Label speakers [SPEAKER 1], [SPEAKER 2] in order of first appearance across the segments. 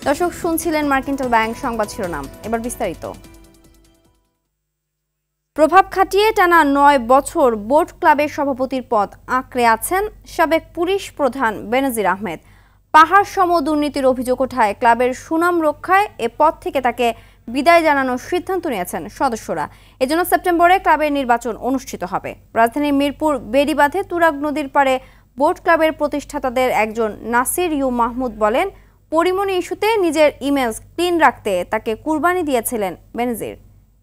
[SPEAKER 1] দর্শক শুনছিলেন mercantile bank সংবাদ শিরোনাম, এবার বিস্তারিত। প্রভাব খাটিয়ে টানা ৯ বছর বোট ক্লাবের সভাপতির পদ আঁকড়ে আছেন সাবেক পুলিশ প্রধান বেনজির আহমেদ। পাহাড় সম দুর্নীতির অভিযোগ ওঠায় ক্লাবের সুনাম রক্ষায় এ পদ থেকে তাকে বিদায় জানানোর সিদ্ধান্ত নিয়েছেন সদস্যরা। এজন্য সেপ্টেম্বরে ক্লাবের নির্বাচন অনুষ্ঠিত হবে। রাজধানীর মিরপুর বেড়িবাঁধে তুরাগ নদীর পাড়ে বোট ক্লাবের প্রতিষ্ঠাতাদের একজন নাসির ইউ মাহমুদ বলেন, পরিমণি ইস্যুতে নিজের ইমেজ ক্লিন রাখতে তাকে কুরবানি দিয়েছিলেন বেনজির।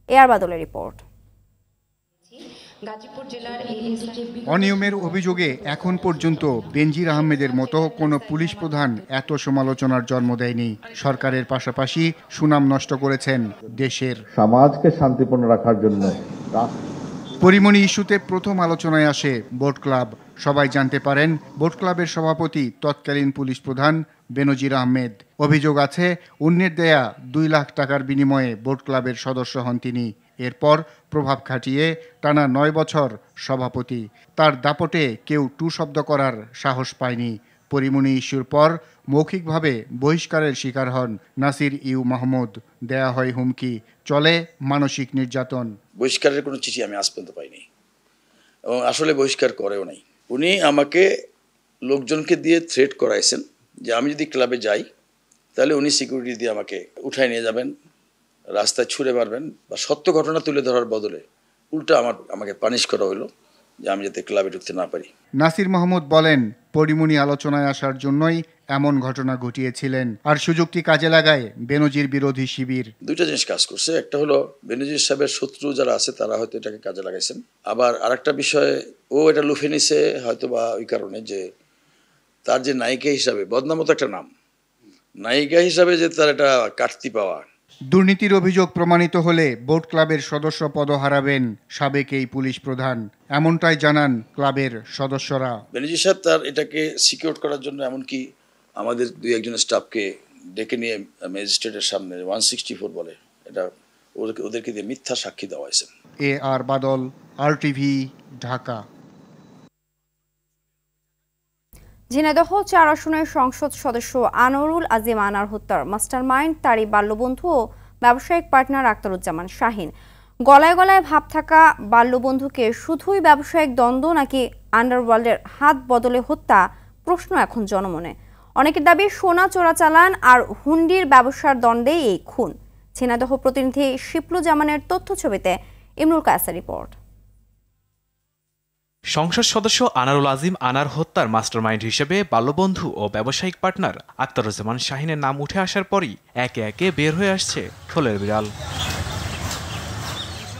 [SPEAKER 1] এয়ার বাদলের রিপোর্ট।
[SPEAKER 2] অনিয়মের অভিযোগে এখন পর্যন্ত বেনজির আহমেদের মতো কোনো পুলিশ প্রধান এত সমালোচনার জন্ম দেয়নি। সরকারের পাশাপাশি সুনাম নষ্ট করেছেন দেশের।
[SPEAKER 3] সমাজকে শান্তিপূর্ণ রাখার জন্য
[SPEAKER 2] পরিমণি ইস্যুতে প্রথম আলোচনায় আসে বোট ক্লাব। সবাই জানতে পারেন বোট ক্লাবের সভাপতি তৎকালীন পুলিশ প্রধান বেনজির আহমেদ। অভিযোগ আছে অন্যের দেয়া ২ লাখ টাকার বিনিময়ে বোট ক্লাবের সদস্য হন তিনি। এরপর প্রভাব খাটিয়ে টানা ৯ বছর সভাপতি। তার দাপটে কেউ টু শব্দ করার সাহস পায়নি। পরিমণি ইস্যুর পর মৌখিকভাবে বহিষ্কারের শিকার হন নাসির ইউ মাহমুদ। দেয়া হয় হুমকি, চলে মানসিক নির্যাতন।
[SPEAKER 4] বহিষ্কারের কোনো চিঠি আমি আজ পর্যন্ত পাইনি এবং আসলে বহিষ্কার করেও নাই। উনি আমাকে লোকজনকে দিয়ে থ্রেট করাইছেন যে আমি যদি ক্লাবে যাই তাহলে উনি সিকিউরিটি দিয়ে আমাকে উঠায় নিয়ে যাবেন, রাস্তায় ছুঁড়ে মারবেন, বা সত্য ঘটনা তুলে ধরার বদলে উল্টা আমাকে পানিশ করা হলো যে আমি যাতে ক্লাবে ঢুকতে না পারি।
[SPEAKER 2] নাসির মাহমুদ বলেন, পরিমণি আলোচনায় আসার জন্যই এমন ঘটনা ঘটিয়েছিলেন। আর সুযোগটি কাজে লাগায় বেনজির বিরোধী শিবির।
[SPEAKER 4] দুইটা জিনিস কাজ করছে। একটা হলো বেনজির সাহেবের শত্রু যারা আছে তারা হয়তো এটাকে কাজে লাগাইছেন। আবার আরেকটা বিষয়, ও এটা লুফে নিছে হয়তো বা ওই কারণে যে তার যে নায়িকা হিসাবে, বদনামতো একটা নাম, নায়িকা হিসাবে যে তার এটা কাটতি পাওয়া।
[SPEAKER 2] দুর্নীতির অভিযোগ প্রমাণিত হলে বোট ক্লাবের সদস্য পদ হারাবেন সাবেক এই পুলিশ প্রধান, এমনটাই জানান ক্লাবের সদস্যরা।
[SPEAKER 4] বেনজির সাহেব তার এটাকে সিকিউর করার জন্য এমনকি আমাদের ২-১ স্টাফকে ডেকে নিয়ে ম্যাজিস্ট্রেটের সামনে 164 বলে এটা ওদেরকে দিয়ে মিথ্যা সাক্ষী দেওয়া হয়েছে।
[SPEAKER 2] AR বাদল, RTV, ঢাকা।
[SPEAKER 1] ঝিনাইদহ ৪ আসনের সংসদ সদস্য আনোয়ারুল আজিম আনার হত্যার মাস্টারমাইন্ড তারই বাল্যবন্ধু ও ব্যবসায়িক পার্টনার আখতারুজ্জামান শাহীন। গলায় গলায় ভাব থাকা বাল্যবন্ধুকে শুধুই ব্যবসায়িক দ্বন্দ্ব নাকি আন্ডারওয়ার্ল্ডের হাত বদলে হত্যা, প্রশ্ন এখন জনমনে। অনেকের দাবি সোনা চোরাচালান আর হুন্ডির ব্যবসার দ্বন্দ্বেই এই খুন। ঝিনাইদহ প্রতিনিধি শিপলুজামানের তথ্য ছবিতে ইমরুল কায়েসার রিপোর্ট।
[SPEAKER 5] সংসদ সদস্য আনারুল আজিম আনার হত্যার মাস্টারমাইন্ড হিসেবে বাল্যবন্ধু ও ব্যবসায়িক পার্টনার আখতারুজ্জামান শাহীনের নাম উঠে আসার পরই একে একে বের হয়ে আসছে থলের বিড়াল।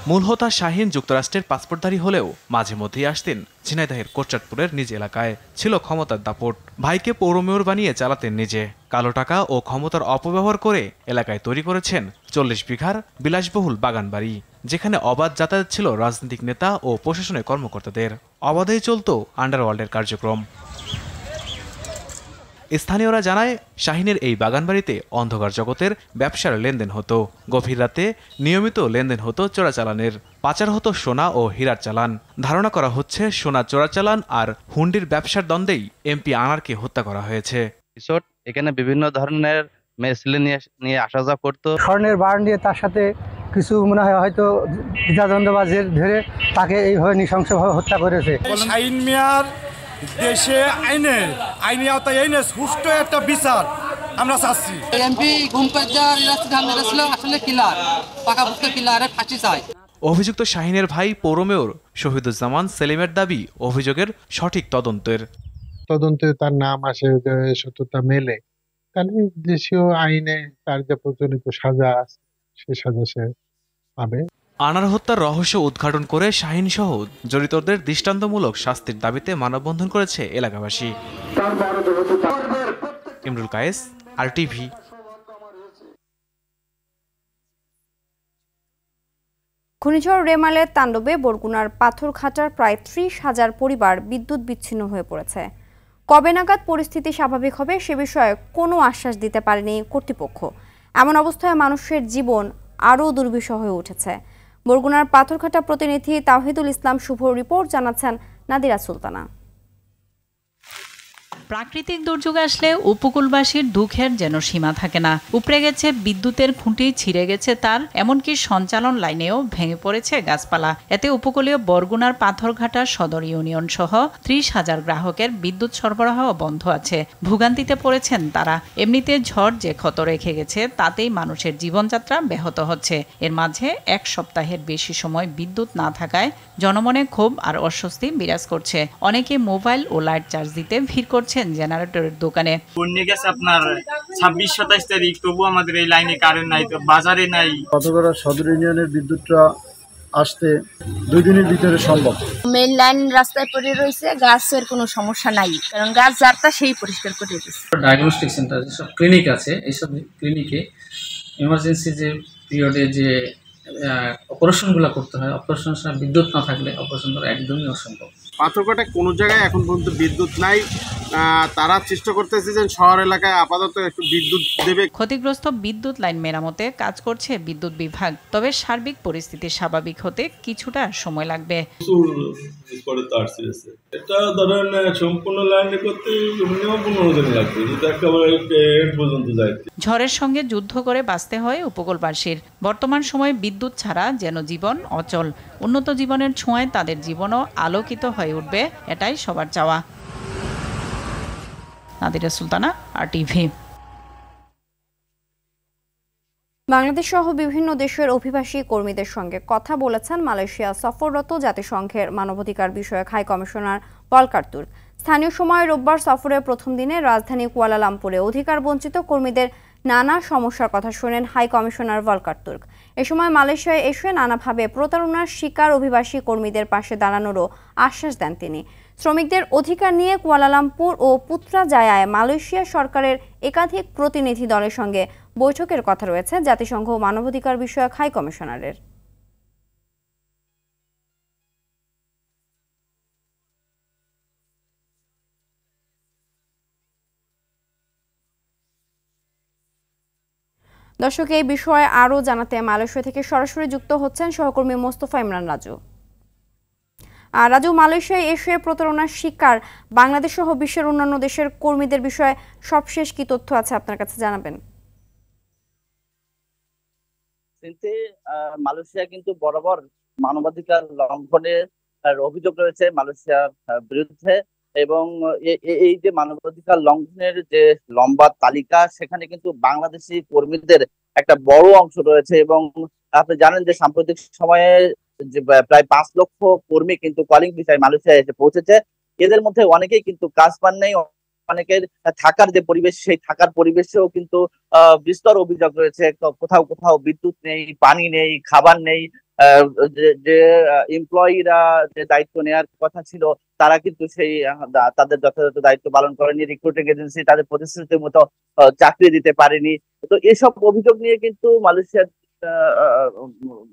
[SPEAKER 5] মূল হোতা শাহীন যুক্তরাষ্ট্রের পাসপোর্টধারী হলেও মাঝে মধ্যেই আসতেন ঝিনাইদহের কোটচাঁদপুরের নিজ এলাকায়। ছিল ক্ষমতার দাপট, ভাইকে পৌর মেয়র বানিয়ে চালাতেন নিজে। কালো টাকা ও ক্ষমতার অপব্যবহার করে এলাকায় তৈরি করেছেন ৪০ বিঘার বিলাসবহুল বাগান বাড়ি, যেখানে অবাধ যাতায়াত ছিল রাজনৈতিক নেতা ও প্রশাসনের কর্মকর্তাদের। অবাধেই চলত আন্ডারওয়ার্ল্ডের কার্যক্রম। স্থানীয়রা জানায়, শাহীনের এই বাগানবাড়িতে অন্ধকার জগতের ব্যবসার লেনদেন হতো। গভীর রাতে নিয়মিত লেনদেন হতো চোরাচালানের। পাচার হতো সোনা ও হীরার চালান। ধারণা করা হচ্ছে সোনা চোরাচালান আর হুন্ডির ব্যবসার দ্বন্দ্বেই এমপি আনারকে হত্যা করা হয়েছে।
[SPEAKER 6] এখানে বিভিন্ন ধরনের মেশিন নিয়ে আসা যাওয়া করতো।
[SPEAKER 7] স্বর্ণের বার নিয়ে তার সাথে কিছু মনে হয় হয়তো দ্বিধাদ্বন্দ্ববাজের ধরে তাকে এইভাবে নৃশংসভাবে হত্যা করেছে।
[SPEAKER 8] শাহীন মিয়ার দেশে আইনি আওতায় এনে সুষ্ঠু একটা বিচার আমরা চাচ্ছি।
[SPEAKER 9] এমপি আসলে কিলার, পাকাপোক্ত কিলারে ফাঁসি চাই।
[SPEAKER 5] অভিযুক্ত শাহীনের ভাই পৌর মেয়র শহীদুজ্জামান সেলিমের দাবি, অভিযোগের সঠিক তদন্তে
[SPEAKER 10] তার নাম আসে, সত্যতা মেলে, তাহলে দেশীয় আইনে তার যে প্রচলিত সাজা আছে সে সাজা সে পাবে।
[SPEAKER 5] আনার হত্যার রহস্য উদ্ঘাটন করে শাহীন সহ জড়িতদের দৃষ্টান্তমূলক শাস্তির দাবিতে মানববন্ধন করেছে এলাকাবাসী। ইমরুল কায়েস, RTV।
[SPEAKER 1] ঘূর্ণিঝড় রেমালের তাণ্ডবে বরগুনার পাথরঘাটার প্রায় ৩০,০০০ পরিবার বিদ্যুৎ বিচ্ছিন্ন হয়ে পড়েছে। কবে নাগাদ পরিস্থিতি স্বাভাবিক হবে সে বিষয়ে কোনো আশ্বাস দিতে পারেনি কর্তৃপক্ষ। এমন অবস্থায় মানুষের জীবন আরও দুর্বিষহ হয়ে উঠেছে। বরগুনার পাথরঘাটা প্রতিনিধি তাওহিদুল ইসলাম শুভ রিপোর্ট জানাচ্ছেন নাদিরা সুলতানা।
[SPEAKER 11] প্রাকৃতিক দুর্যোগ আসলে উপকূলবাসীর দুঃখের যেন সীমা থাকে না। উপড়ে গেছে বিদ্যুতের খুঁটি, ছিঁড়ে গেছে তার, এমনকি সঞ্চালন লাইনেও ভেঙে পড়েছে গাছপালা। এতে উপকূলীয় বরগুনার পাথরঘাটা সদর ইউনিয়ন সহ 30,000 গ্রাহকের বিদ্যুৎ সরবরাহ বন্ধ আছে। ভোগান্তিতে পড়েছেন তারা। এমনিতে ঝড় যে ক্ষত রেখে গেছে তাতেই মানুষের জীবনযাত্রা ব্যাহত হচ্ছে। এর মাঝে এক সপ্তাহের বেশি সময় বিদ্যুৎ না থাকায় জনমনে ক্ষোভ আর অস্বস্তি বিরাজ করছে। অনেকে মোবাইল ও লাইট চার্জ দিতে ভিড় করছেন জেনারেটরের দোকানে।
[SPEAKER 12] বন্যা গেছে আপনার 26-27 তারিখ, তবু আমাদের এই লাইনে কারেন্ট নাই, তো বাজারে নাই।
[SPEAKER 13] পাথরঘাটা সদর ইউনিয়নের বিদ্যুৎটা আসতে 2 দিনের ভিতরে সম্ভব।
[SPEAKER 14] মেইন লাইন রাস্তায় পড়ে রয়েছে, গাছের কোনো সমস্যা নাই, কারণ গাছ যারটা সেই পরিষ্কার করে দিচ্ছে।
[SPEAKER 15] ডায়াগনস্টিক সেন্টার যেসব ক্লিনিক আছে, এইসব ক্লিনিকে ইমার্জেন্সি যে পিরিয়ডে যে অপারেশনগুলো করতে হয়, অপারেশনের সময় বিদ্যুৎ না থাকলে অপারেশন করা একদমই অসম্ভব।
[SPEAKER 16] পাথরঘাটায় কোনো জায়গায় এখন পর্যন্ত বিদ্যুৎ নাই। তারা চেষ্টা করতেছে যে শহর এলাকায় আপাতত একটু বিদ্যুৎ দেবে।
[SPEAKER 11] ক্ষতিগ্রস্ত বিদ্যুৎ লাইন মেরামতে কাজ করছে বিদ্যুৎ বিভাগ, তবে সার্বিক পরিস্থিতি স্বাভাবিক হতে কিছুটা সময় লাগবে।
[SPEAKER 17] এটা ধরেন সম্পূর্ণ লাইন করতে মিনিমাম 15 দিন লাগবে, যেটা একেবারে এন্ড পর্যন্ত যায়।
[SPEAKER 11] ঝড়ের সঙ্গে যুদ্ধ করে বাঁচতে হয় উপকূলবাসীর। বর্তমান সময়ে বিদ্যুৎ ছাড়া যেন জীবন অচল। উন্নত জীবনের ছোঁয়ায় তাদের জীবনও আলোকিত হয়ে উঠবে, এটাই সবার চাওয়া। নাদিরা সুলতানা, RTV।
[SPEAKER 1] বাংলাদেশ সহ বিভিন্ন দেশের অভিবাসী কর্মীদের সঙ্গে কথা বলেছেন মালয়েশিয়া সফররত জাতিসংঘের মানবাধিকার বিষয়ক হাই কমিশনার ভলকার তুর্ক। স্থানীয় সময় রোববার সফরের প্রথম দিনে রাজধানী কুয়ালালামপুরে অধিকার বঞ্চিত কর্মীদের নানা সমস্যার কথা শোনেন হাই কমিশনার ভলকার তুর্ক। এ সময় মালয়েশিয়ায় এসে নানাভাবে প্রতারণার শিকার অভিবাসী কর্মীদের পাশে দাঁড়ানোরও আশ্বাস দেন তিনি। শ্রমিকদের অধিকার নিয়ে কুয়ালালামপুর ও পুত্রাজায়ায় মালয়েশিয়া সরকারের একাধিক প্রতিনিধি দলের সঙ্গে বৈঠকের কথা রয়েছে জাতিসংঘ মানবাধিকার বিষয়ক হাই কমিশনারের। দর্শক, এই বিষয়ে আরও জানাতে মালয়েশিয়া থেকে সরাসরি যুক্ত হচ্ছেন সহকর্মী মোস্তফা ইমরান রাজু। রাজু, মালয়েশিয়ায় এসে প্রতারণার শিকার বাংলাদেশ সহ বিশ্বের অন্যান্য দেশের কর্মীদের বিষয়ে সবশেষ কি তথ্য আছে আপনার কাছে জানাবেন?
[SPEAKER 6] মালয়েশিয়া কিন্তু বরাবর মানবাধিকার লঙ্ঘনের অভিযোগ রয়েছে মালয়েশিয়ার বিরুদ্ধে, এবং এই যে মানবাধিকার লঙ্ঘনের যে লম্বা তালিকা, সেখানে কিন্তু বাংলাদেশি কর্মীদের একটা বড় অংশ রয়েছে। এবং আপনি জানেন যে সাম্প্রতিক সময়ে যে প্রায় 5 লক্ষ কর্মী কিন্তু কলিং ভিসায় মালয়েশিয়ায় এসে পৌঁছেছে। এদের মধ্যে অনেকেই কিন্তু কাজ পান নাই, অনেকের থাকার যে পরিবেশ, সেই থাকার পরিবেশেও কিন্তু বিস্তর অভিযোগ রয়েছে। কোথাও কোথাও বিদ্যুৎ নেই, পানি নেই, খাবার নেই। যে এমপ্লয়িরা যে দায়িত্ব নেওয়ার কথা ছিল তারা কিন্তু সেই তাদের যথাযথ দায়িত্ব পালন করেনি। রিক্রুটিং এজেন্সি তাদের প্রতিশ্রুতির মতো চাকরি দিতে পারেনি। তো এসব অভিযোগ নিয়ে কিন্তু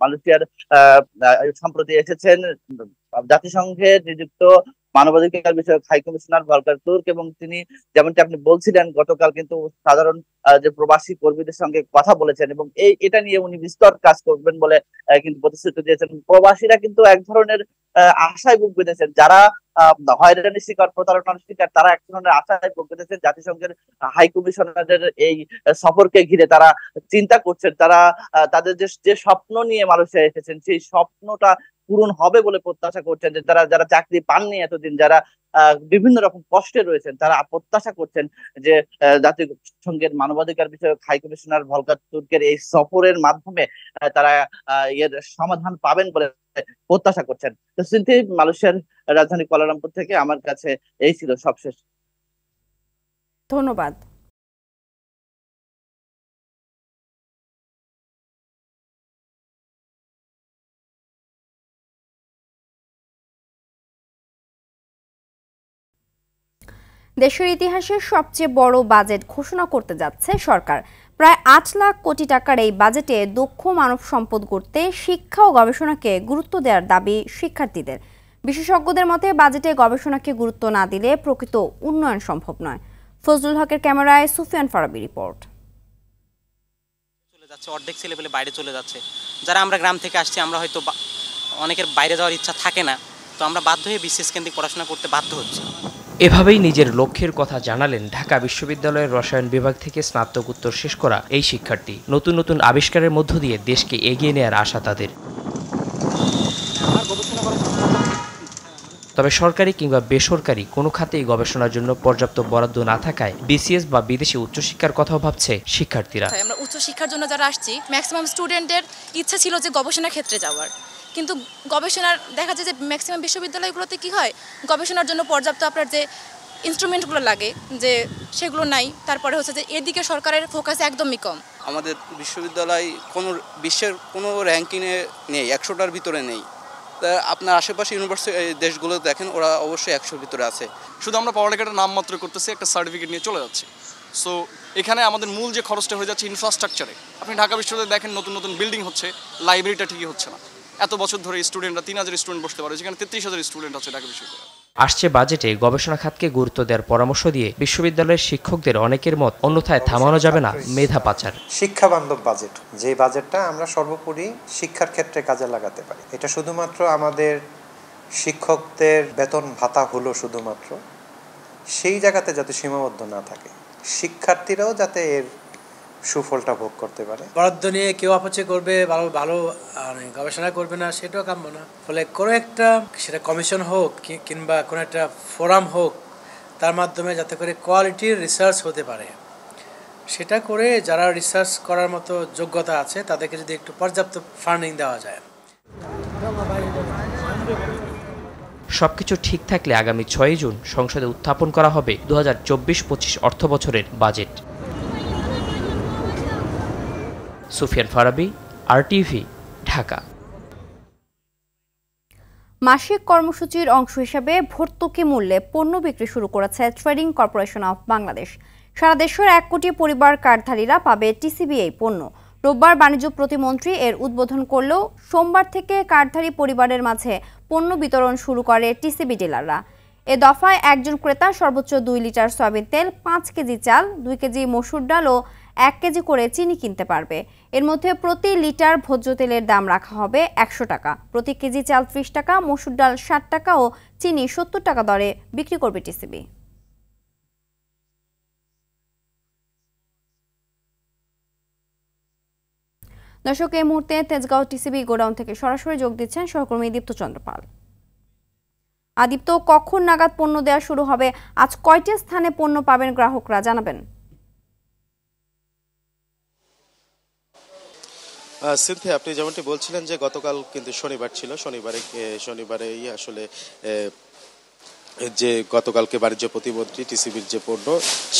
[SPEAKER 6] মালয়েশিয়ার সম্প্রতি এসেছেন জাতিসংঘের নিযুক্ত মানবাধিকার বিষয়ক হাই কমিশনার ভলকার তুর্ক, এবং তিনি যেমনটি আপনি বলছিলেন গতকাল কিন্তু সাধারণ যে প্রবাসী কর্মীদের সঙ্গে কথা বলেছেন, এবং এটা নিয়ে উনি বিস্তর কাজ করবেন বলে কিন্তু প্রতিশ্রুতি দিয়েছেন। প্রবাসীরা কিন্তু এক ধরনের আশায় বুক বেঁধেছেন, যারা হয়রানির শিকার, প্রতারণার শিকার, তারা এক ধরনের আশায় বুক বেঁধেছেন। জাতিসংঘের হাই কমিশনারের এই সফরকে ঘিরে তারা চিন্তা করছেন, তারা তাদের যে স্বপ্ন নিয়ে মালয়েশিয়া এসেছেন সেই স্বপ্নটা পূরণ হবে বলে প্রত্যাশা করছেন। যে যারা চাকরি পাননি এতদিন, যারা বিভিন্ন রকম কষ্টে রয়েছেন, তারা প্রত্যাশা করছেন যে জাতিসংঘের মানবাধিকার বিষয়ক হাই কমিশনার ভলকার তুর্কের এই সফরের মাধ্যমে তারা এর সমাধান পাবেন বলে প্রত্যাশা করছেন। তো সিনথি, মালয়েশিয়ার রাজধানী কুয়ালালামপুর থেকে আমার কাছে এই ছিল সবশেষ।
[SPEAKER 1] ধন্যবাদ। দেশের ইতিহাসের সবচেয়ে বড় বাজেট ঘোষণা করতে যাচ্ছে সরকার। প্রায় 8 লাখ কোটি টাকার এই বাজেটে দক্ষ মানব সম্পদ গড়তে শিক্ষা ও গবেষণাকে গুরুত্ব দেওয়ার দাবি শিক্ষার্থীদের। বিশেষজ্ঞদের মতে বাজেটে গবেষণাকে গুরুত্ব না দিলে প্রকৃত উন্নয়ন সম্ভব নয়। ফজলুল হকের ক্যামেরায় সুফিয়ান ফারাবি রিপোর্ট।
[SPEAKER 18] চলে যাচ্ছে, অর্ধেক ছেলেপেলে বাইরে চলে যাচ্ছে। যারা আমরা গ্রাম থেকে আসছি, আমরা হয়তো অনেকের বাইরে যাওয়ার ইচ্ছা থাকে না, তো আমরা বাধ্য হয়ে বিসিএস কেন্দ্রিক পড়াশোনা করতে বাধ্য হচ্ছি।
[SPEAKER 19] এভাবেই নিজের লক্ষ্যের কথা জানালেন ঢাকা বিশ্ববিদ্যালয়ের রসায়ন বিভাগ থেকে স্নাতকোত্তর শেষ করা এই শিক্ষার্থী। নতুন নতুন আবিষ্কারের মধ্য দিয়ে দেশকে এগিয়ে নেওয়ার আশা তাদের। তবে সরকারি কিংবা বেসরকারি কোনো খাতেই গবেষণার জন্য পর্যাপ্ত বরাদ্দ না থাকায় বিসিএস বা বিদেশি উচ্চশিক্ষার কথাও ভাবছে শিক্ষার্থীরা।
[SPEAKER 20] আমরা উচ্চশিক্ষার জন্য যারা আসছি ম্যাক্সিমাম স্টুডেন্টের ইচ্ছা ছিল যে গবেষণার ক্ষেত্রে যাওয়ার, কিন্তু গবেষণার দেখা যায় যে ম্যাক্সিমাম বিশ্ববিদ্যালয়গুলোতে কি হয়, গবেষণার জন্য পর্যাপ্ত আপনার যে ইনস্ট্রুমেন্টগুলো লাগে যে সেগুলো নাই। তারপরে হচ্ছে যে এদিকে সরকারের ফোকাস একদমই কম।
[SPEAKER 21] আমাদের বিশ্ববিদ্যালয় কোনো বিশ্বের কোনো র্যাঙ্কিংয়ে নেই, 100টার ভিতরে নেই। আপনার আশেপাশে ইউনিভার্সিটি দেশগুলো দেখেন, ওরা অবশ্যই 100-র ভিতরে আছে।
[SPEAKER 22] শুধু আমরা পড়ালেখাটা নামমাত্র করতেছি, একটা সার্টিফিকেট নিয়ে চলে যাচ্ছি। সো এখানে আমাদের মূল যে খরচটা হয়ে যাচ্ছে ইনফ্রাস্ট্রাকচারে। আপনি ঢাকা বিশ্ববিদ্যালয়ে দেখেন নতুন নতুন বিল্ডিং হচ্ছে, লাইব্রেরিটা ঠিকই হচ্ছে না। এত বছর ধরে স্টুডেন্টরা 3000 স্টুডেন্ট বসতে পারে, যেখানে 33,000 স্টুডেন্ট আছে ঢাকা বিশ্ববিদ্যালয়ে।
[SPEAKER 19] আসছে বাজেটে গবেষণা খাতকে গুরুত্ব দেওয়ার পরামর্শ দিয়ে বিশ্ববিদ্যালয়ের শিক্ষকদের অনেকের মত, অন্যথায় থামানো যাবে না মেধা পাচার।
[SPEAKER 23] শিক্ষা বান্ধব বাজেট, যে বাজেটটা আমরা সর্বোপরি শিক্ষার ক্ষেত্রে কাজে লাগাতে পারি। এটা শুধুমাত্র আমাদের শিক্ষকদের বেতন ভাতা হলো শুধুমাত্র, সেই জায়গাতে যাতে সীমাবদ্ধ না থাকে, শিক্ষার্থীরাও যাতে এর সুফলটা ভোগ করতে পারে।
[SPEAKER 24] বরাদ্দ নিয়ে কেউ আপচয় করবে, ভালো ভালো গবেষণা করবে না, সেটাও কাম্য না। ফলে কোনো একটা, সেটা কমিশন হোক কিংবা কোনো একটা ফোরাম হোক, তার মাধ্যমে যাতে করে কোয়ালিটির রিসার্চ হতে পারে, সেটা করে যারা রিসার্চ করার মতো যোগ্যতা আছে তাদেরকে যদি একটু পর্যাপ্ত ফান্ডিং দেওয়া যায়।
[SPEAKER 19] সবকিছু ঠিক থাকলে আগামী 6 জুন সংসদে উত্থাপন করা হবে 2024-25 অর্থ বছরের বাজেট। সুফিয়ান ফারাবি, আরটিভি, ঢাকা।
[SPEAKER 1] মাসিক কর্মসূচির অংশ হিসেবে ভর্তুকি মূল্যে পণ্য বিক্রি শুরু করেছে ট্রেডিং কর্পোরেশন অফ বাংলাদেশ। সারা দেশের 1 কোটি পরিবার কার্ডধারীরা পাবে টিসিবি এই পণ্য। রোববার বাণিজ্য প্রতিমন্ত্রী এর উদ্বোধন করলেও সোমবার থেকে কার্ডধারী পরিবারের মাঝে পণ্য বিতরণ শুরু করে টিসিবি ডিলাররা। এ দফায় একজন ক্রেতা সর্বোচ্চ 2 লিটার সয়াবিন তেল, 5 কেজি চাল, 2 কেজি মসুর ডাল ও 1 কেজি করে চিনি কিনতে পারবে। এর মধ্যে প্রতি লিটার ভোজ্য তেলের দাম রাখা হবে 100 টাকা, প্রতি কেজি চাল 30 টাকা, মসুর ডাল 60 টাকা ও চিনি 70 টাকা দরে বিক্রি করবে টিসিবি। দর্শক, এই মুহূর্তে তেজগাঁও টিসিবি গোডাউন থেকে সরাসরি যোগ দিচ্ছেন সহকর্মী দীপ্ত চন্দ্রপাল। আদিপ্ত, কখন নাগাদ পণ্য দেওয়া শুরু হবে? আজ কয়টি স্থানে পণ্য পাবেন গ্রাহকরা, জানাবেন।
[SPEAKER 25] সিনথিয়া, আপনি যেমনটি বলছিলেন যে গতকাল কিন্তু শনিবার ছিল, শনিবারেই আসলে যে গতকালকে বাণিজ্য প্রতিমন্ত্রী টিসিবির যে পণ্য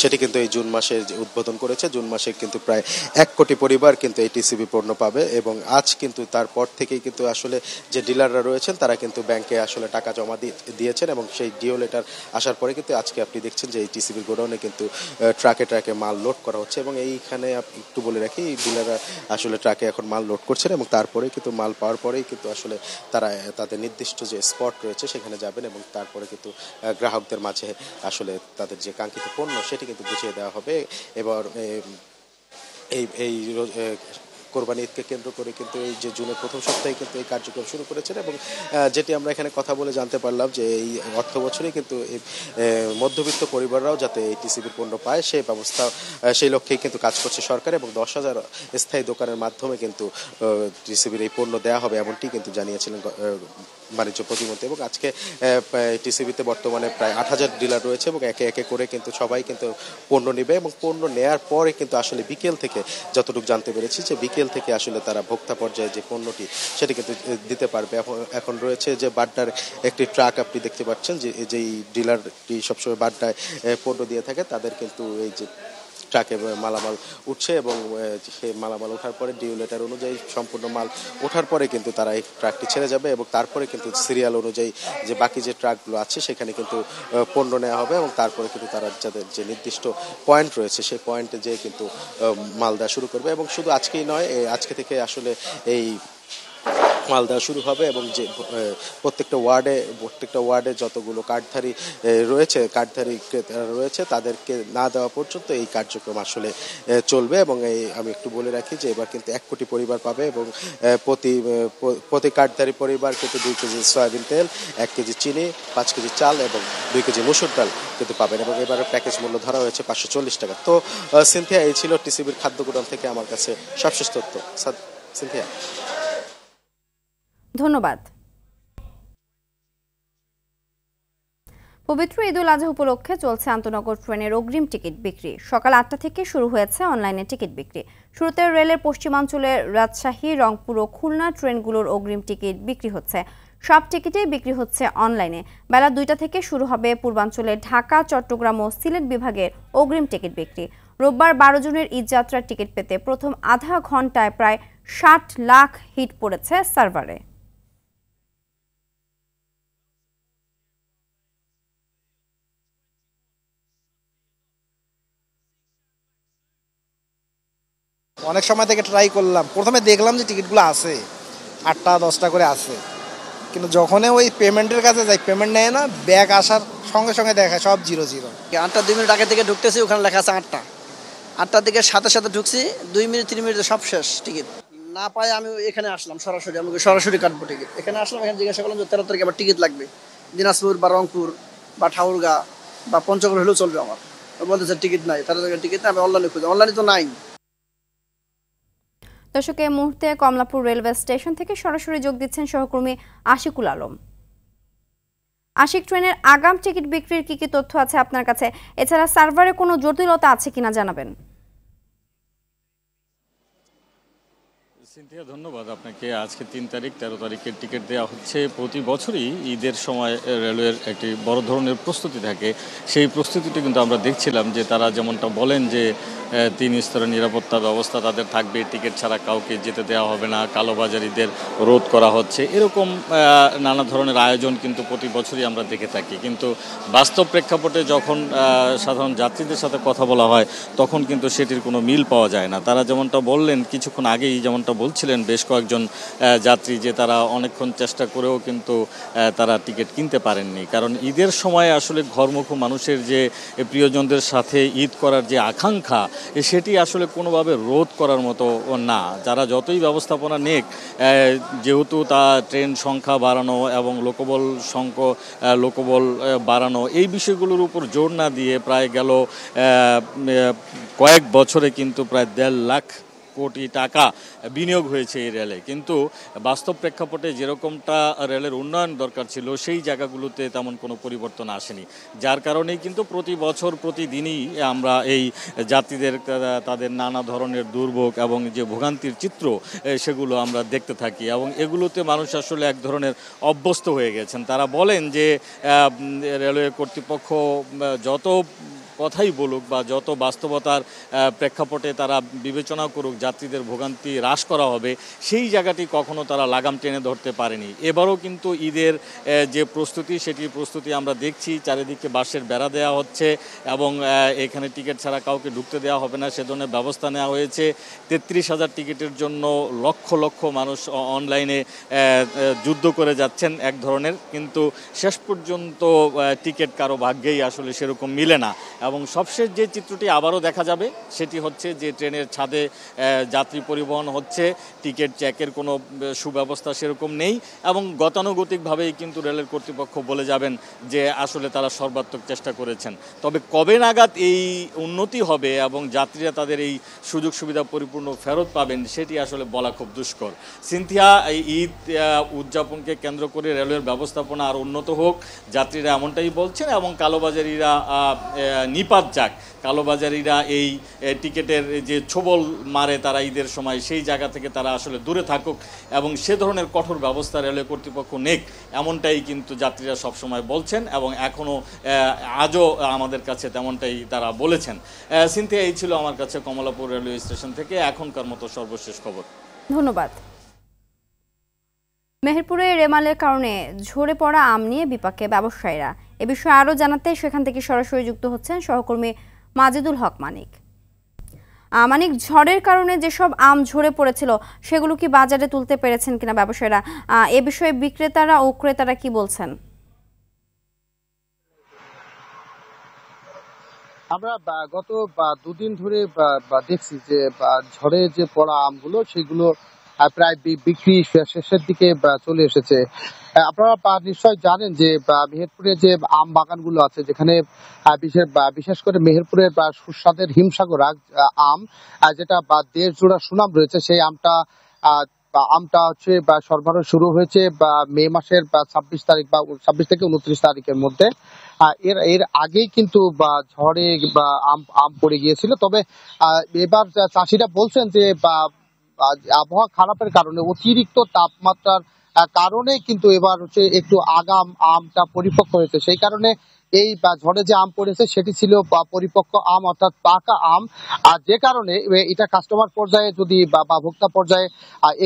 [SPEAKER 25] সেটি কিন্তু এই জুন মাসে উদ্বোধন করেছে। জুন মাসে কিন্তু প্রায় 1 কোটি পরিবার কিন্তু এই টিসিবি পণ্য পাবে এবং আজ কিন্তু তারপর থেকেই কিন্তু আসলে যে ডিলাররা রয়েছেন তারা কিন্তু ব্যাংকে আসলে টাকা জমা দিয়েছেন এবং সেই ডিও লেটার আসার পরে কিন্তু আজকে আপনি দেখছেন যে এই টিসিবির গোডাউনে কিন্তু ট্রাকে ট্রাকে মাল লোড করা হচ্ছে এবং এইখানে একটু বলে রাখি, ডিলাররা আসলে ট্রাকে এখন মাল লোড করছেন এবং তারপরে কিন্তু মাল পাওয়ার পরেই কিন্তু আসলে তারা তাদের নির্দিষ্ট যে স্পট রয়েছে সেখানে যাবেন এবং তারপরে কিন্তু গ্রাহকদের মাঝে আসলে তাদের যে কাঙ্ক্ষিত পণ্য সেটি কিন্তু বুঝিয়ে দেওয়া হবে। এবার এই কোরবানি ঈদকে কেন্দ্র করে কিন্তু এই যে জুনের প্রথম সপ্তাহে কিন্তু এই কার্যক্রম শুরু করেছেন এবং যেটি আমরা এখানে কথা বলে জানতে পারলাম যে এই অর্থ বছরে কিন্তু মধ্যবিত্ত পরিবাররাও যাতে এই টিসিবির পণ্য পায় সেই ব্যবস্থা, সেই লক্ষ্যেই কিন্তু কাজ করছে সরকার এবং 10,000 স্থায়ী দোকানের মাধ্যমে কিন্তু টিসিবির এই পণ্য দেওয়া হবে, এমনটি কিন্তু জানিয়েছিলেন বাণিজ্য প্রতিমন্ত্রী। এবং আজকে টিসিবিতে বর্তমানে প্রায় 8,000 ডিলার রয়েছে এবং একে একে করে কিন্তু সবাই কিন্তু পণ্য নেবে এবং পণ্য নেয়ার পরে কিন্তু আসলে বিকেল থেকে যতটুকু জানতে পেরেছি যে বিকেল থেকে আসলে তারা ভোক্তা পর্যায়ে যে পণ্যটি সেটি কিন্তু দিতে পারবে। এখন রয়েছে যে বাড্ডার একটি ট্রাক আপনি দেখতে পাচ্ছেন, যেই ডিলারটি সবসময় বাড্ডায় পণ্য দিয়ে থাকে, তাদের কিন্তু এই যে ট্রাকে মালামাল উঠছে এবং সেই মালামাল ওঠার পরে ডিও লেটার অনুযায়ী সম্পূর্ণ মাল ওঠার পরে কিন্তু তারা এই ট্রাকটি ছেড়ে যাবে এবং তারপরে কিন্তু সিরিয়াল অনুযায়ী যে বাকি যে ট্রাকগুলো আছে সেখানে কিন্তু পণ্য নেওয়া হবে এবং তারপরে কিন্তু তারা যাদের যে নির্দিষ্ট পয়েন্ট রয়েছে সেই পয়েন্টে যেয়ে কিন্তু মাল দেওয়া শুরু করবে। এবং শুধু আজকেই নয়, আজকে থেকে আসলে এই মাল দেওয়া শুরু হবে এবং যে প্রত্যেকটা ওয়ার্ডে যতগুলো কার্ডধারী ক্রেতারা রয়েছে তাদেরকে না দেওয়া পর্যন্ত এই কার্যক্রম আসলে চলবে। এবং আমি একটু বলে রাখি যে এবার কিন্তু 1 কোটি পরিবার পাবে এবং প্রতি কার্ডধারী পরিবার কিন্তু 2 কেজি সয়াবিন তেল, 1 কেজি চিনি, 5 কেজি চাল এবং 2 কেজি মসুর ডাল কিন্তু পাবেন। এবং এবারে প্যাকেজ মূল্য ধরা হয়েছে 540 টাকা। তো সিনথিয়া, এই ছিল টিসিবির খাদ্য গোদাম থেকে আমার কাছে সবশেষ তথ্য। সিনথিয়া,
[SPEAKER 1] ধন্যবাদ। পবিত্র ঈদুল আজহা উপলক্ষে চলছে আন্তনগর ট্রেনের অগ্রিম টিকিট বিক্রি। সকাল 8টা থেকে শুরু হয়েছে অনলাইনে টিকিট বিক্রি। শুরুতে রেলের পশ্চিমাঞ্চলের রাজশাহী, রংপুর ও খুলনা ট্রেনগুলোর অগ্রিম টিকিট বিক্রি হচ্ছে। সব টিকিটেই বিক্রি হচ্ছে অনলাইনে। বেলা 2টা থেকে শুরু হবে পূর্বাঞ্চলের ঢাকা, চট্টগ্রাম ও সিলেট বিভাগের অগ্রিম টিকিট বিক্রি। রোববার 12 জুনের ঈদযাত্রার টিকিট পেতে প্রথম আধা ঘন্টায় প্রায় 60 লাখ হিট পড়েছে সার্ভারে।
[SPEAKER 2] অনেক সময় থেকে ট্রাই করলাম, প্রথমে দেখলাম যে টিকিটগুলো আছে 8টা 10টা করে আছে, কিন্তু যখনই ওই পেমেন্টের কাছে যাই পেমেন্ট নেয় না, ব্যাগ আসার সঙ্গে সঙ্গে দেখা সব 0
[SPEAKER 3] 8টা 2 মিনিট আগে থেকে ঢুকতেছি, ওখানে লেখা আছে 8টার দিকে সাথে সাথে ঢুকছি, 2 মিনিট 3 মিনিটে সব শেষ টিকিট না পাই। আমি এখানে আসলাম সরাসরি, আমি সরাসরি কাটবো টিকিট। এখানে আসলাম, এখানে জিজ্ঞাসা করলাম যে 13 তারিখে আবার টিকিট লাগবে, দিনাজপুর বা রংপুর বা ঠাকুরগাঁ বা পঞ্চগড় হলেও চলবে। আমার বলতেছে টিকিট নাই, 13 তারিখে টিকিট নাই। আমি অনলাইনে খুঁজে, অনলাইনে তো নাই।
[SPEAKER 1] দর্শক, এই মুহূর্তে কমলাপুর রেলওয়ে স্টেশন থেকে সরাসরি যোগ দিচ্ছেন সহকর্মী আশিকুল আলম। আশিক, ট্রেনের আগাম টিকিট বিক্রির কি কি তথ্য আছে আপনার কাছে? এছাড়া সার্ভারে কোনো জটিলতা আছে কিনা জানাবেন।
[SPEAKER 4] সিনথিয়া, ধন্যবাদ আপনাকে। আজকে 3 তারিখ 13 তারিখের টিকিট দেওয়া হচ্ছে। প্রতি বছরই ঈদের সময় রেলওয়ের একটি বড় ধরনের প্রস্তুতি থাকে। সেই প্রস্তুতিটি কিন্তু আমরা দেখছিলাম যে তারা যেমনটা বলেন যে 3 স্তরের নিরাপত্তা ব্যবস্থা তাদের থাকবে, টিকিট ছাড়া কাউকে যেতে দেওয়া হবে না, কালোবাজারিদের রোধ করা হচ্ছে, এরকম নানা ধরনের আয়োজন কিন্তু প্রতি বছরই আমরা দেখে থাকি। কিন্তু বাস্তব প্রেক্ষাপটে যখন সাধারণ যাত্রীদের সাথে কথা বলা হয় তখন কিন্তু সেটির কোনো মিল পাওয়া যায় না। তারা যেমনটা বললেন কিছুক্ষণ আগেই, যেমনটা বলছিলেন বেশ কয়েকজন যাত্রী, যে তারা অনেকক্ষণ চেষ্টা করেও কিন্তু তারা টিকিট কিনতে পারেননি। কারণ ঈদের সময় আসলে ঘরমুখী মানুষের যে প্রিয়জনদের সাথে ঈদ করার যে আকাঙ্ক্ষা, সেটি আসলে কোনোভাবে রোধ করার মতো না। যারা যতই ব্যবস্থাপনা নেক, যেহেতু তা ট্রেন সংখ্যা বাড়ানো এবং লোকবল বাড়ানো, এই বিষয়গুলোর উপর জোর না দিয়ে প্রায় গেল কয়েক বছরে কিন্তু প্রায় 1.5 লাখ কোটি টাকা বিনিয়োগ হয়েছে এই রেলে। কিন্তু বাস্তব প্রেক্ষাপটে যেরকমটা রেলের উন্নয়ন দরকার ছিল সেই জায়গাগুলোতে তেমন কোনো পরিবর্তন আসেনি। যার কারণেই কিন্তু প্রতি বছর প্রতিদিনই আমরা এই যাত্রীদের তাদের নানা ধরনের দুর্ভোগ এবং যে ভোগান্তির চিত্র সেগুলো আমরা দেখতে থাকি এবং এগুলোতে মানুষ আসলে এক ধরনের অভ্যস্ত হয়ে গেছেন। তারা বলেন যে রেলওয়ে কর্তৃপক্ষ যত কথাই বলুক বা যত বাস্তবতার প্রেক্ষাপটে তারা বিবেচনা করুক যাত্রীদের ভোগান্তি হ্রাস করা হবে, সেই জায়গাটি কখনো তারা লাগাম টেনে ধরতে পারেনি। এবারও কিন্তু ঈদের যে প্রস্তুতি আমরা দেখছি, চারিদিকে বাঁশের বেড়া দেওয়া হচ্ছে এবং এখানে টিকিট ছাড়া কাউকে ঢুকতে দেওয়া হবে না, সে ধরনের ব্যবস্থা নেওয়া হয়েছে। 33,000 টিকিটের জন্য লক্ষ লক্ষ মানুষ অনলাইনে যুদ্ধ করে যাচ্ছেন এক ধরনের, কিন্তু শেষ পর্যন্ত টিকিট কারো ভাগ্যেই আসলে সেরকম মিলে না। এবং সবশেষ যে চিত্রটি আবারও দেখা যাবে সেটি হচ্ছে যে ট্রেনের ছাদে যাত্রী পরিবহন হচ্ছে, টিকিট চেকের কোনো সুব্যবস্থা সেরকম নেই এবং গতানুগতিকভাবেই কিন্তু রেলের কর্তৃপক্ষ বলে যাবেন যে আসলে তারা সর্বাত্মক চেষ্টা করেছেন। তবে কবে নাগাদ এই উন্নতি হবে এবং যাত্রীরা তাদের এই সুযোগ সুবিধা পরিপূর্ণ ফেরত পাবেন সেটি আসলে বলা খুব দুষ্কর। সিনথিয়া, এই ঈদ উদযাপনকে কেন্দ্র করে রেলওয়ের ব্যবস্থাপনা আর উন্নত হোক, যাত্রীরা এমনটাই বলছেন এবং কালোবাজারিরা নিপাত যাক। কালোবাজারিরা এই টিকিটের যে ছোবল মারে তারা ঈদের সময়, সেই জায়গা থেকে তারা আসলে দূরে থাকুক এবং সে ধরনের কঠোর ব্যবস্থা রেলওয়ে কর্তৃপক্ষ নেক, এমনটাই কিন্তু যাত্রীরা সবসময় বলছেন এবং এখনও আজও আমাদের কাছে তেমনটাই তারা বলেছেন। সিনথিয়া, এই ছিল আমার কাছে কমলাপুর রেলওয়ে স্টেশন থেকে এখনকার মতো সর্বশেষ খবর।
[SPEAKER 1] ধন্যবাদ। মেহেরপুরে রেমালের কারণে ঝরে পড়া আম নিয়ে বিপাকে ব্যবসায়ীরা। এ বিষয়ে আরও জানাতে সেখান থেকে সরাসরি যুক্ত হচ্ছেন সহকর্মী মাজেদুল হক মানিক। মানিক, ঝড়ের কারণে যেসব আম ঝরে পড়েছিল সেগুলো কি বাজারে তুলতে পেরেছেন কিনা ব্যবসায়ীরা? এ বিষয়ে বিক্রেতারা ও ক্রেতারা কি বলছেন?
[SPEAKER 5] আমরা গত দুদিন ধরে দেখছি যে ঝড়ে যে পড়া আমগুলো সেগুলো প্রায় বিক্রি শেষের দিকে চলে এসেছে। আপনারা নিশ্চয় জানেন যে মেহেরপুরে যে আম বাগানগুলো আছে, যেখানে বিশেষ করে মেহেরপুরের সুস্বাদের হিমসাগর আম, যেটা দেশ জোড়া সুনাম রয়েছে, সেই আমটা হচ্ছে সরবরাহ শুরু হয়েছে মে মাসের 26 তারিখ বা 26 থেকে 29 তারিখের মধ্যে। এর আগেই কিন্তু ঝড়ে আম পড়ে গিয়েছিল। তবে এবার চাষিরা বলছেন যে আবহাওয়া খারাপের কারণে, অতিরিক্ত তাপমাত্রার কারণে কিন্তু এবার হচ্ছে একটু আগাম আমটা পরিপক্ক হয়েছে। সেই কারণে এই ঝড়ে যে আম পড়েছে সেটি ছিল পরিপক্ক আম, অর্থাৎ পাকা আম। আর যে কারণে এটা কাস্টমার পর্যায়ে যদি বা ভোক্তা পর্যায়ে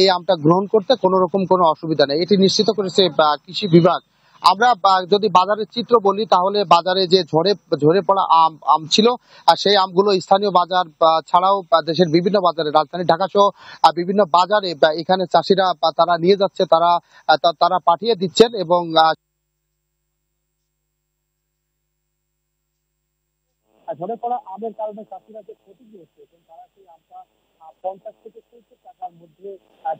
[SPEAKER 5] এই আমটা গ্রহণ করতে কোনো রকম কোনো অসুবিধা নেই, এটি নিশ্চিত করেছে কৃষি বিভাগ। আমরা যদি বাজারের চিত্র বলি, তাহলে বাজারে যে ঝরে পড়া আম ছিল, সেই আমগুলো স্থানীয় বাজার ছাড়াও দেশের বিভিন্ন বাজারে, রাজধানী ঢাকা সহ বিভিন্ন বাজারে এখানে চাষিরা তারা নিয়ে যাচ্ছে, তারা পাঠিয়ে দিচ্ছেন। এবং ঝরে পড়া আমের কারণে চাষিরা যে ক্ষতিগ্রস্ত হয়েছেন, তারা সেই আমটা 50 থেকে 70 টাকার মধ্যে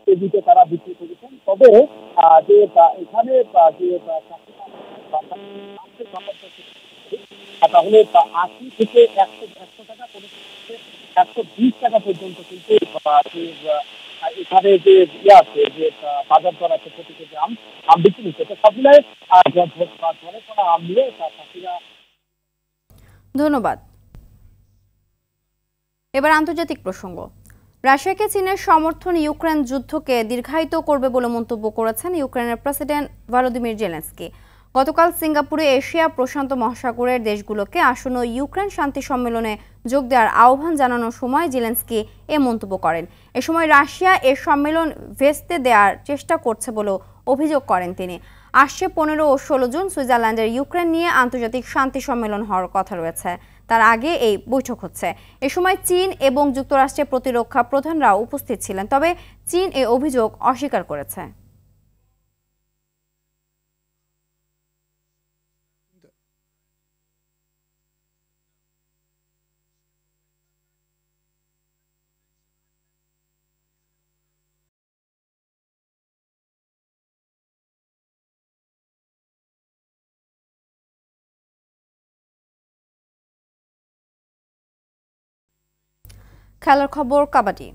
[SPEAKER 5] কেজিতে তারা বিক্রি করেছেন। তবে যে এখানে যে তাহলে 80 থেকে 100 টাকা, কোনো 120 টাকা পর্যন্ত কিন্তু এখানে যে আছে, যে বাজার দর আছে প্রতি কেজি আম বিক্রি হচ্ছে। তো সব মিলায় ঝরে পড়া আম নিয়ে চাষিরা।
[SPEAKER 1] ধন্যবাদ। এবার আন্তর্জাতিক প্রসঙ্গ। রাশিয়াকে চীনের সমর্থন ইউক্রেন যুদ্ধকে দীর্ঘায়িত করবে বলে মন্তব্য করেছেন ইউক্রেনের প্রেসিডেন্ট ভলোদিমির জেলেনস্কি। গতকাল সিঙ্গাপুরে এশিয়া প্রশান্ত মহাসাগরের দেশগুলোকে আসন্ন ইউক্রেন শান্তি সম্মেলনে যোগ দেওয়ার আহ্বান জানানোর সময় জেলেনস্কি এ মন্তব্য করেন। এ সময় রাশিয়া এ সম্মেলন ভেস্তে দেওয়ার চেষ্টা করছে বলেও অভিযোগ করেন তিনি। আসছে 15 ও 16 জুন সুইজারল্যান্ডের ইউক্রেন নিয়ে আন্তর্জাতিক শান্তি সম্মেলন হওয়ার কথা রয়েছে। তার আগে এই বৈঠক হচ্ছে। এ সময় চীন এবং যুক্তরাষ্ট্রের প্রতিরক্ষা প্রধানরাও উপস্থিত ছিলেন। তবে চীন এই অভিযোগ অস্বীকার করেছে। খেলার খবর, কাবাডি।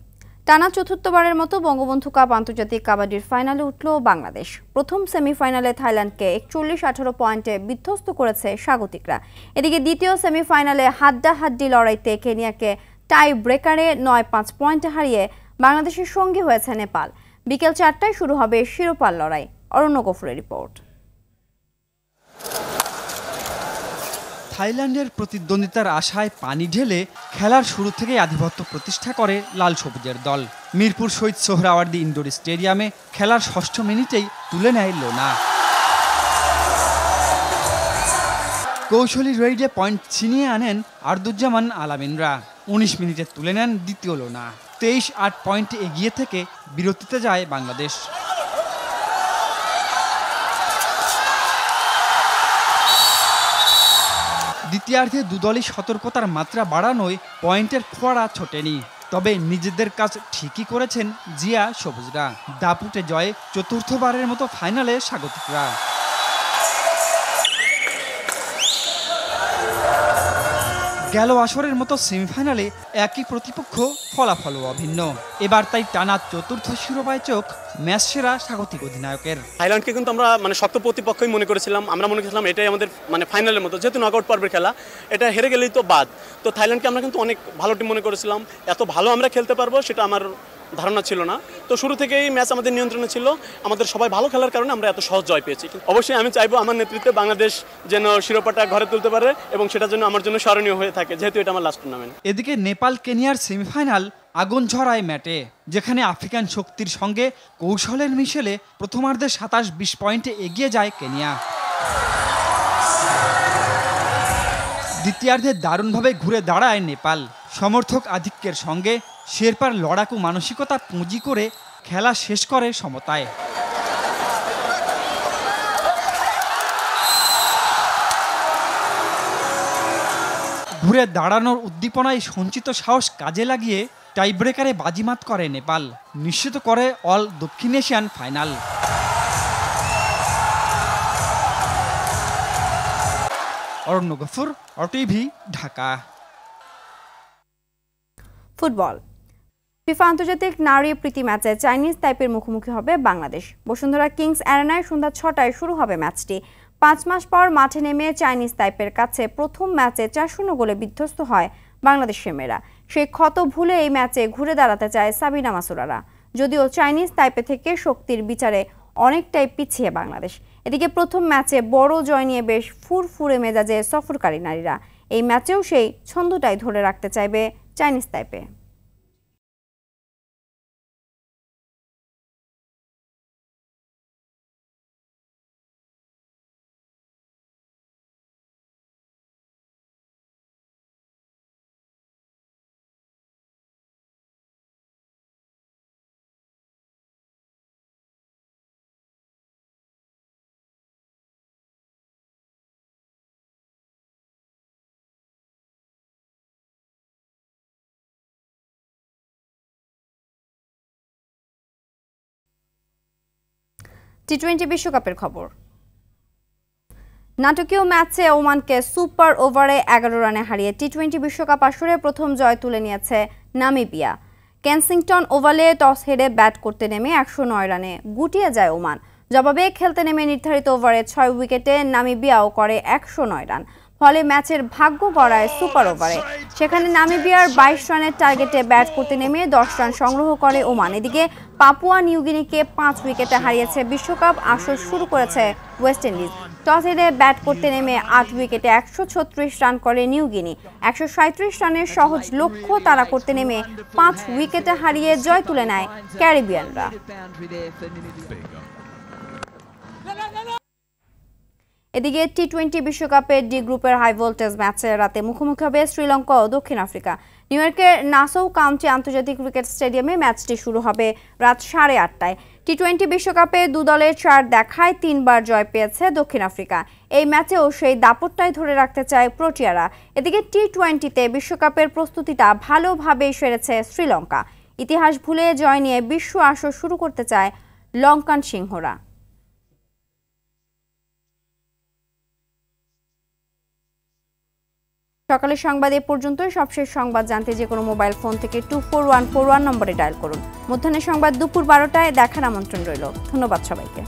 [SPEAKER 1] টানা চতুর্থবারের মতো বঙ্গবন্ধু কাপ আন্তর্জাতিক কাবাডির ফাইনালে উঠল বাংলাদেশ। প্রথম সেমিফাইনালে থাইল্যান্ডকে 41-18 পয়েন্টে বিধ্বস্ত করেছে স্বাগতিকরা। এদিকে দ্বিতীয় সেমিফাইনালে হাড্ডাহাড্ডি লড়াইতে কেনিয়াকে টাই ব্রেকারে 9-5 পয়েন্টে হারিয়ে বাংলাদেশের সঙ্গী হয়েছে নেপাল। বিকেল 4টায় শুরু হবে শিরোপার লড়াই। অরণ্য গফুরের রিপোর্ট।
[SPEAKER 7] থাইল্যান্ডের প্রতিদ্বন্দ্বিতার আশায় পানি ঢেলে খেলার শুরু থেকেই আধিপত্য প্রতিষ্ঠা করে লাল সবুজের দল। মিরপুর শহীদ সোহরাওয়ার্দী ইনডোর স্টেডিয়ামে খেলার 6ষ্ঠ মিনিটেই তুলে নেয় লোনা। কৌশলী রেইডে পয়েন্ট ছিনিয়ে আনেন আরদুজ্জামান আলামিনরা। 19 মিনিটে তুলে নেন দ্বিতীয় লোনা। 23-8 পয়েন্টে এগিয়ে থেকে বিরতিতে যায় বাংলাদেশ। দ্বিতীয়ার্ধে দুদলই সতর্কতার মাত্রা বাড়ানোয় পয়েন্টের ফোয়ারা ছোটেনি। তবে নিজেদের কাজ ঠিকই করেছেন জিয়া সবুজরা। দাপুটে জয়ে চতুর্থবারের মতো ফাইনালে স্বাগতিকরা। গেল আসরের মতো সেমিফাইনালে একই প্রতিপক্ষ, ফলাফলও অভিন্ন। এবার তাই টানা চতুর্থ শিরোপায় চোখ ম্যাচ সেরা স্বাগতিক অধিনায়কের।
[SPEAKER 8] থাইল্যান্ডকে কিন্তু আমরা শক্ত প্রতিপক্ষই মনে করেছিলাম। আমরা মনে করেছিলাম এটাই আমাদের ফাইনালের মতো, যেহেতু নকআউট পর্বের খেলা, এটা হেরে গেলেই তো বাদ। তো থাইল্যান্ডকে আমরা কিন্তু অনেক ভালো টিম মনে করেছিলাম। এত ভালো আমরা খেলতে পারবো সেটা আমার ধারণা ছিল না। তো শুরু থেকেই ম্যাচ আমাদের নিয়ন্ত্রণে ছিল। আমাদের সবাই ভালো খেলার কারণে আমরা এত সহজ জয় পেয়েছি। অবশ্যই আমি চাইবো আমার নেতৃত্বে বাংলাদেশ যেন শিরোপাটা ঘরে তুলতে পারে এবং সেটার জন্য আমার জন্য স্মরণীয় হয়ে থাকে, যেহেতু এটা আমার লাস্ট টুর্নামেন্ট।
[SPEAKER 7] এদিকে নেপাল কেনিয়ার সেমিফাইনাল আগুন ঝরায় ম্যাটে, যেখানে আফ্রিকান শক্তির সঙ্গে কৌশলের মিশেলে প্রথমার্ধে 27-20 পয়েন্টে এগিয়ে যায় কেনিয়া। দ্বিতীয়ার্ধে দারুণভাবে ঘুরে দাঁড়ায় নেপাল। সমর্থক আধিক্যের সঙ্গে শেরপার লড়াকু মানসিকতা পুঁজি করে খেলা শেষ করে সমতায়। ঘুরে দাঁড়ানোর উদ্দীপনায় সঞ্চিত সাহস কাজে লাগিয়ে টাইব্রেকারে বাজিমাত করে নেপাল, নিশ্চিত করে অল দক্ষিণ Asian final. Aranya Gafur, RTV, Dhaka.
[SPEAKER 1] Football. FIFA আন্তর্জাতিক নারী প্রীতি ম্যাচে চাইনিজ তাইপের মুখোমুখি হবে বাংলাদেশ। বসুন্ধরা কিংস অ্যারেনায় সন্ধ্যা 6টায় শুরু হবে ম্যাচটি। 5 মাস পর মাঠে নেমে চাইনিজ তাইপের কাছে প্রথম ম্যাচে 4-0 গোলে বিধ্বস্ত হয় বাংলাদেশের মেয়েরা। সেই ক্ষত ভুলে এই ম্যাচে ঘুরে দাঁড়াতে চায় সাবিনা মাসুরারা। যদিও চাইনিজ তাইপে থেকে শক্তির বিচারে অনেকটাই পিছিয়ে বাংলাদেশ। এদিকে প্রথম ম্যাচে বড় জয় নিয়ে বেশ ফুরফুরে মেজাজে সফরকারী নারীরা। এই ম্যাচেও সেই ছন্দটাই ধরে রাখতে চাইবে চাইনিজ তাইপে। টি-20 বিশ্বকাপের খবর। নাটকীয় ম্যাচে ওমানকে সুপার ওভারে 11 রানে হারিয়ে টি-20 বিশ্বকাপ আসরে প্রথম জয় তুলে নিয়েছে নামিবিয়া। কেনসিংটন ওভালে টস হেরে ব্যাট করতে নেমে 109 রানে গুটিয়ে যায় ওমান। জবাবে খেলতে নেমে নির্ধারিত ওভারে 6 উইকেটে নামিবিয়াও করে 109 রান। ফলে ম্যাচের ভাগ্য গড়ায় সুপার ওভারে। সেখানে নামিবিয়ার 22 রানের টার্গেটে ব্যাট করতে নেমে 10 রান সংগ্রহ করে ওমান। এদিকে পাপুয়া নিউগিনিকে 5 উইকেটে হারিয়েছে বিশ্বকাপ আসর শুরু করেছে ওয়েস্ট ইন্ডিজ। টস হেরে ব্যাট করতে নেমে 8 উইকেটে 136 রান করে নিউগিনি। 137 রানের সহজ লক্ষ্য তারা করতে নেমে 5 উইকেটে হারিয়ে জয় তুলে নেয় ক্যারিবিয়ানরা। এদিকে টি-20 বিশ্বকাপের ডি গ্রুপের হাই ভোল্টেজ ম্যাচে রাতে মুখোমুখি হবে শ্রীলঙ্কা ও দক্ষিণ আফ্রিকা। নিউ ইয়র্কের নাসৌ কাউন্টি আন্তর্জাতিক ক্রিকেট স্টেডিয়ামে ম্যাচটি শুরু হবে রাত 8:30টায়। টি-20 বিশ্বকাপে দু দলের 4 দেখায় 3 বার জয় পেয়েছে দক্ষিণ আফ্রিকা। এই ম্যাচেও সেই দাপটটাই ধরে রাখতে চায় প্রোটিয়ারা। এদিকে টি-20তে বিশ্বকাপের প্রস্তুতিটা ভালোভাবেই সেরেছে শ্রীলঙ্কা। ইতিহাস ভুলে জয় নিয়ে বিশ্ব আসর শুরু করতে চায় লঙ্কান সিংহরা। সকালের সংবাদ এ পর্যন্তই। সবশেষ সংবাদ জানতে যে কোনো মোবাইল ফোন থেকে 24141 নম্বরে ডায়াল করুন। মধ্যাহ্নের সংবাদ দুপুর 12টায় দেখার আমন্ত্রণ রইল। ধন্যবাদ সবাইকে।